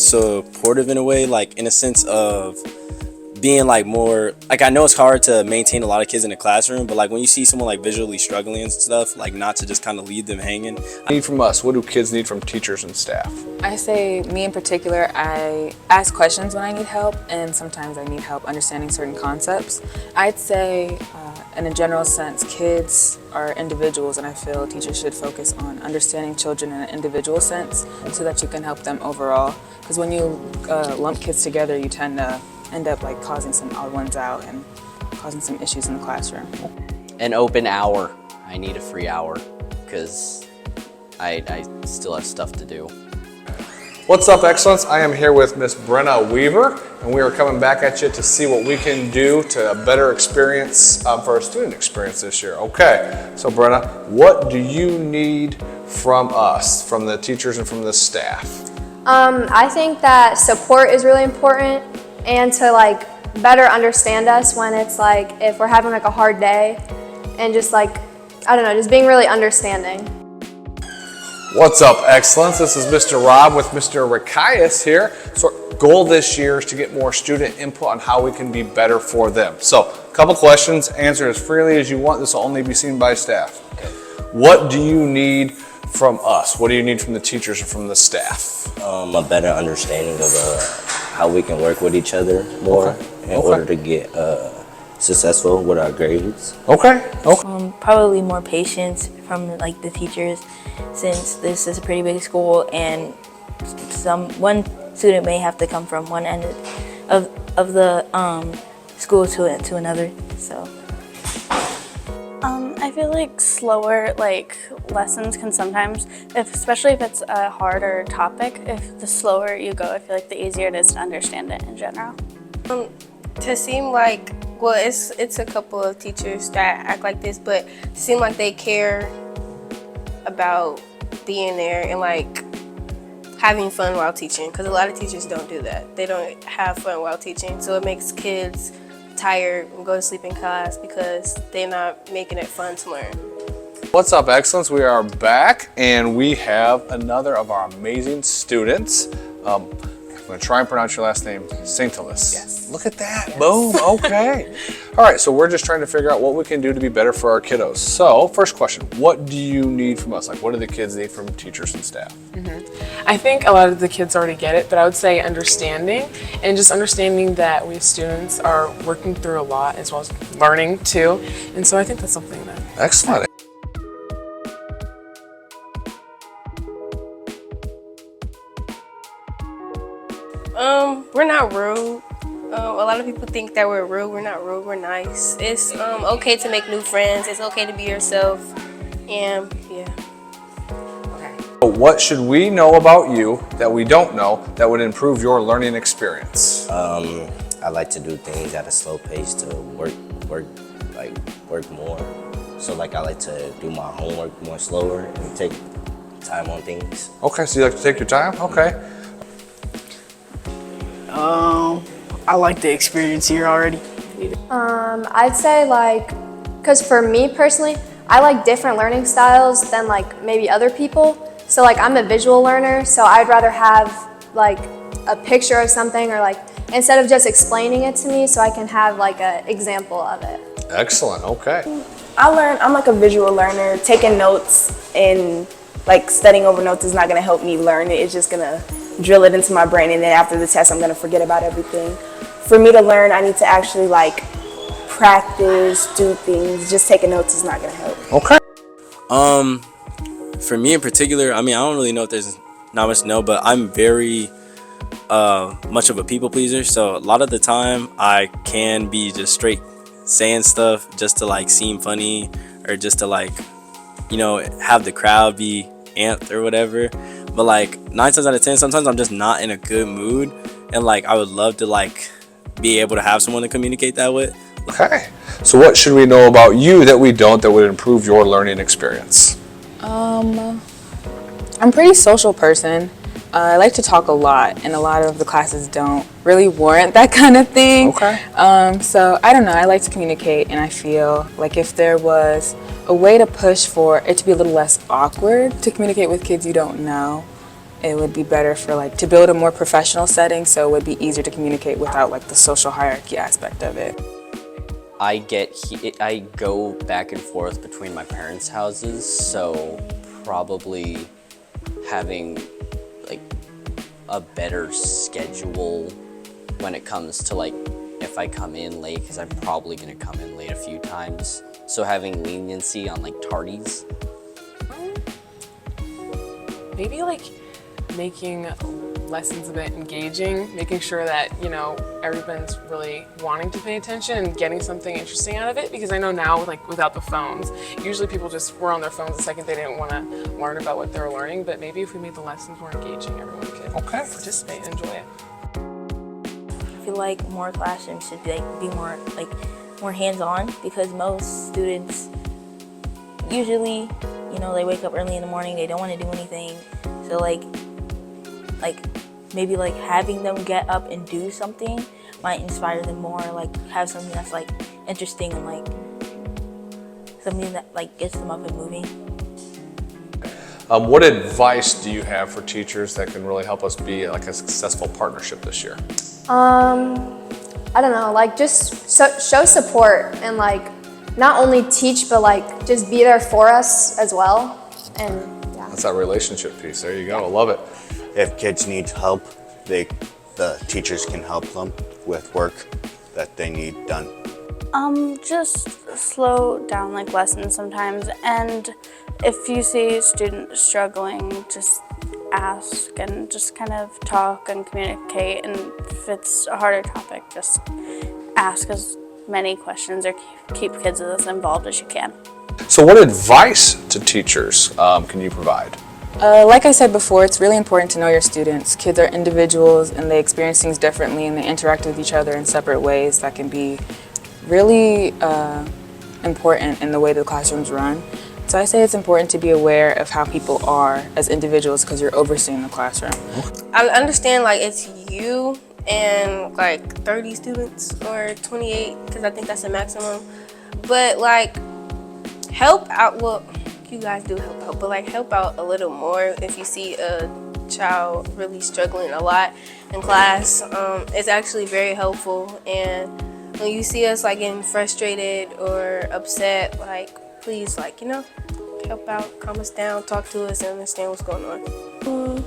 supportive in a way, like in a sense of being like more like, I know it's hard to maintain a lot of kids in the classroom, but like when you see someone like visually struggling and stuff, like not to just kind of leave them hanging. Need from us, what do kids need from teachers and staff? I say, me in particular, I ask questions when I need help, and sometimes I need help understanding certain concepts. I'd say in a general sense, kids are individuals, and I feel teachers should focus on understanding children in an individual sense so that you can help them overall, because when you lump kids together, you tend to end up like causing some odd ones out and causing some issues in the classroom. An open hour. I need a free hour because I still have stuff to do. What's up, Excellence? I am here with Miss Brenna Weaver, and we are coming back at you to see what we can do to a better experience for our student experience this year. Okay, so Brenna, what do you need from us, from the teachers and from the staff? I think that support is really important, and to like better understand us when it's like, if we're having like a hard day, and just like, I don't know, just being really understanding. What's up, Excellence? This is Mr. Rob with Mr. Rikias here. So our goal this year is to get more student input on how we can be better for them. So a couple questions, answer as freely as you want. This will only be seen by staff. Okay. What do you need from us? What do you need from the teachers and from the staff? A better understanding of how we can work with each other more in order to get successful with our grades. Okay. Probably more patience from like the teachers, since this is a pretty big school and one student may have to come from one end of the school to another. So I feel like slower lessons can sometimes, especially if it's a harder topic, if the slower you go, I feel like the easier it is to understand it in general. To seem like, well, it's a couple of teachers that act like this, but to seem like they care about being there and like having fun while teaching, because a lot of teachers don't do that. They don't have fun while teaching, so it makes kids tired and go to sleep in class because they're not making it fun to learn. What's up, Excellence? We are back, and we have another of our amazing students. I'm going to try and pronounce your last name, Saintelis. Yes. Look at that. Yes. Boom. Okay. All right, so we're just trying to figure out what we can do to be better for our kiddos. So, first question, what do you need from us? Like, what do the kids need from teachers and staff? I think a lot of the kids already get it, but I would say understanding, and just understanding that we students are working through a lot as well as learning too. And so I think that's something that... Excellent. We're not rude. A lot of people think that we're rude. We're not rude. We're nice. It's okay to make new friends. It's okay to be yourself. And yeah. What should we know about you that we don't know that would improve your learning experience? I like to do things at a slow pace to work more. So like I like to do my homework more slower and take time on things. Okay, so you like to take your time? Okay. I like the experience here already. I'd say because for me personally, I like different learning styles than like maybe other people. So like I'm a visual learner, so I'd rather have like a picture of something, or like instead of just explaining it to me, so I can have like an example of it. Excellent, okay. I'm like a visual learner. Taking notes and like studying over notes is not gonna help me learn it. It's just gonna drill it into my brain, and then after the test I'm gonna forget about everything. For me to learn, I need to actually like practice, do things. Just taking notes is not gonna help. Okay. For me in particular, I mean, I don't really know if there's not much to know, but I'm very much of a people pleaser. So a lot of the time I can be just straight saying stuff just to like seem funny, or just to like, you know, have the crowd be amped or whatever. But like 9 times out of 10, sometimes I'm just not in a good mood, and like I would love to like be able to have someone to communicate that with. Okay. So what should we know about you that we don't that would improve your learning experience? I'm a pretty social person. I like to talk a lot, and a lot of the classes don't really warrant that kind of thing. Okay. So I don't know, I like to communicate, and I feel like if there was a way to push for it to be a little less awkward to communicate with kids you don't know, it would be better for like to build a more professional setting, so it would be easier to communicate without like the social hierarchy aspect of it. I go back and forth between my parents' houses, so probably having like a better schedule when it comes to like if I come in late, because I'm probably gonna come in late a few times. So having leniency on like tardies. Maybe like making lessons a bit engaging, making sure that, you know, everyone's really wanting to pay attention and getting something interesting out of it, because I know now, like without the phones, usually people just were on their phones the second they didn't want to learn about what they were learning, but maybe if we made the lessons more engaging, everyone could participate and enjoy it. I feel like more classrooms should be more hands-on, because most students usually, you know, they wake up early in the morning, they don't want to do anything, so like maybe like having them get up and do something might inspire them more, like have something that's like interesting and like something that like gets them up and moving. What advice do you have for teachers that can really help us be like a successful partnership this year? I don't know, like just show support and like not only teach, but like just be there for us as well. And yeah. That's that relationship piece. There you go. I love it. If kids need help, the teachers can help them with work that they need done. Just slow down like lessons sometimes, and if you see a student struggling, just ask and just kind of talk and communicate, and if it's a harder topic, just ask as many questions or keep kids as involved as you can. So what advice to teachers can you provide? Like I said before, it's really important to know your students. Kids are individuals and they experience things differently and they interact with each other in separate ways that can be really important in the way the classrooms run. So I say it's important to be aware of how people are as individuals because you're overseeing the classroom. I understand like it's you and like 30 students or 28, because I think that's the maximum. But like help out, well, you guys do help out, but like help out a little more if you see a child really struggling a lot in class. It's actually very helpful, and when you see us like getting frustrated or upset, like please, like, you know, help out, calm us down, talk to us and understand what's going on.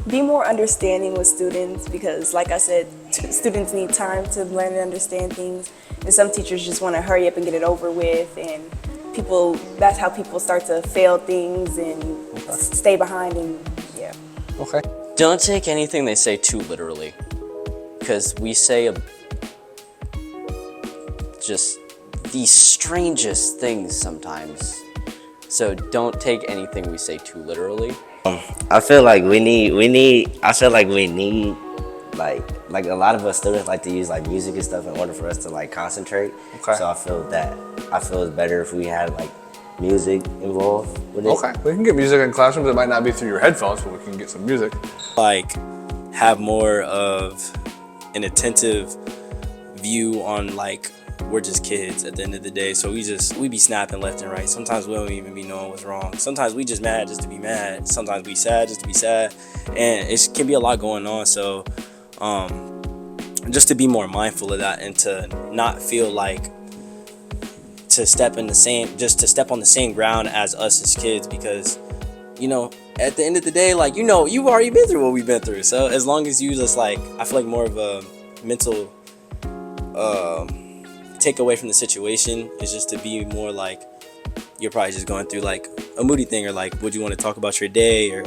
Be more understanding with students, because like I said, students need time to learn and understand things, and some teachers just want to hurry up and get it over with, and that's how people start to fail things and stay behind, and yeah. Okay. Don't take anything they say too literally, because we say just the strangest things sometimes. So don't take anything we say too literally. I feel like we need like a lot of us students like to use like music and stuff in order for us to like concentrate. Okay. So I feel it's better if we had like music involved with it. Okay, we can get music in classrooms. It might not be through your headphones, but we can get some music. Like have more of an attentive view on like we're just kids at the end of the day, so we be snapping left and right. Sometimes we don't even be knowing what's wrong. Sometimes we just mad just to be mad. Sometimes we sad just to be sad, and it can be a lot going on. So just to be more mindful of that and to not feel like to step on the same ground as us as kids, because you know at the end of the day, like, you know, you've already been through what we've been through. So as long as you just like, I feel like more of a mental take away from the situation is just to be more like you're probably just going through like a moody thing, or like would you want to talk about your day, or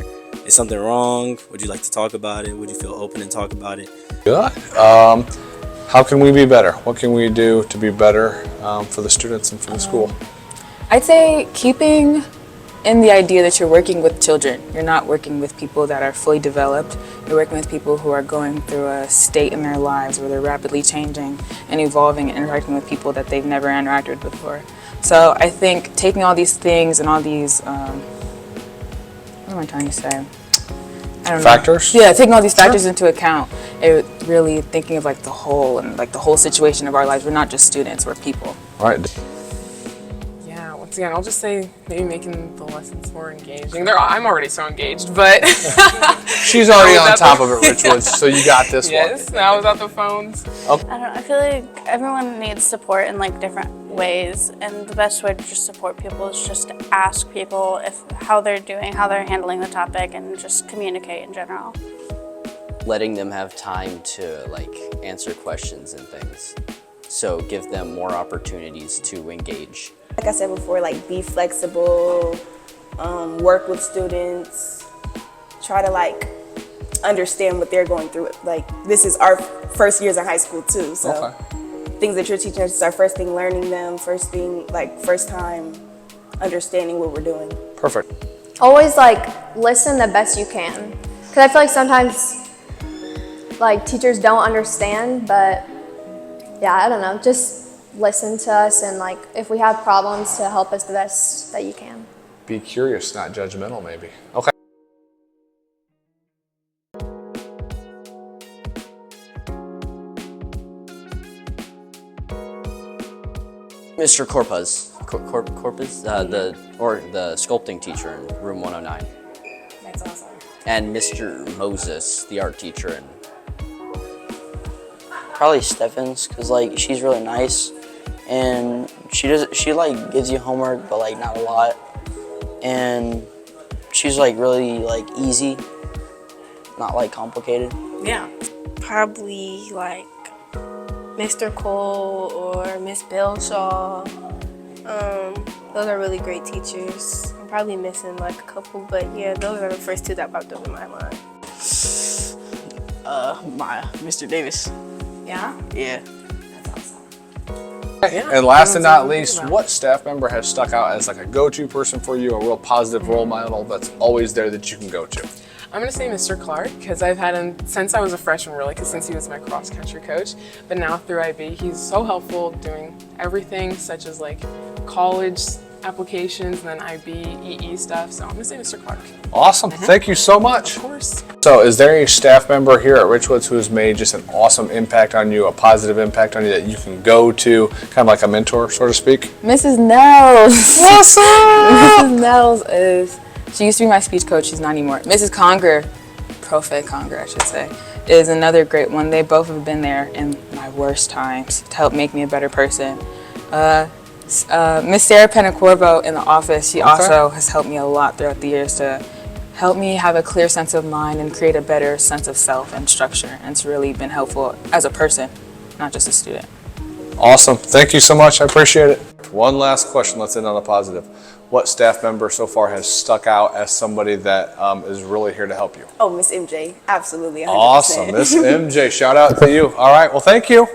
is something wrong, would you like to talk about it, would you feel open and talk about it. Good. How can we be better? What can we do to be better for the students and for the school? I'd say keeping in the idea that you're working with children. You're not working with people that are fully developed. You're working with people who are going through a state in their lives where they're rapidly changing and evolving and interacting with people that they've never interacted with before. So I think taking all these things and all these, what am I trying to say? I don't Factors? know. Yeah, taking all these factors into account, it really thinking of like the whole and like the whole situation of our lives. We're not just students, we're people. All right. Yeah, once again, I'll just say maybe making the lessons more engaging. I'm already so engaged, but she's already on top of it, Richwood. So you got this yes, one. now without the phones. I feel like everyone needs support in like different ways, and the best way to just support people is just to ask people how they're doing, how they're handling the topic, and just communicate in general. Letting them have time to like answer questions and things. So give them more opportunities to engage. Like I said before, like be flexible, work with students, try to like understand what they're going through. Like this is our first years in high school too, so things that you're teaching us is our first thing learning them, first time understanding what we're doing. Perfect. Always like listen the best you can, because I feel like sometimes like teachers don't understand, but yeah, I don't know, just listen to us, and like if we have problems, to help us the best that you can. Be curious, not judgmental, maybe. Okay. Mr. Corpus, the sculpting teacher in room 109. That's awesome. And Mr. Moses, the art teacher in. Probably Stephens, cause like she's really nice, and she like gives you homework, but like not a lot, and she's like really like easy, not like complicated. Yeah, probably like Mr. Cole or Miss Belshaw. Those are really great teachers. I'm probably missing like a couple, but yeah, those are the first two that popped up in my mind. Mr. Davis. Yeah? Yeah. That's awesome. And last and not least, what staff member has stuck out as like a go-to person for you, a real positive role model that's always there that you can go to? I'm gonna say Mr. Clark, because I've had him since I was a freshman, really, because since he was my cross country coach. But now through IB, he's so helpful doing everything, such as like college applications and then IB, EE stuff. So I'm gonna say Mr. Clark. Awesome. Thank you so much. Of course. So is there any staff member here at Richwoods who has made just an awesome impact on you, a positive impact on you that you can go to, kind of like a mentor, so to speak? Mrs. Nels. What's up? Mrs. Nels she used to be my speech coach, she's not anymore. Mrs. Conger, Profe Conger I should say, is another great one. They both have been there in my worst times to help make me a better person. Miss Sarah Penacorvo in the office, she also has helped me a lot throughout the years to help me have a clear sense of mind and create a better sense of self and structure. And it's really been helpful as a person, not just a student. Awesome. Thank you so much. I appreciate it. One last question. Let's end on a positive. What staff member so far has stuck out as somebody that is really here to help you? Oh, Miss MJ, absolutely. 100%. Awesome. Miss MJ, shout out to you. All right. Well, thank you.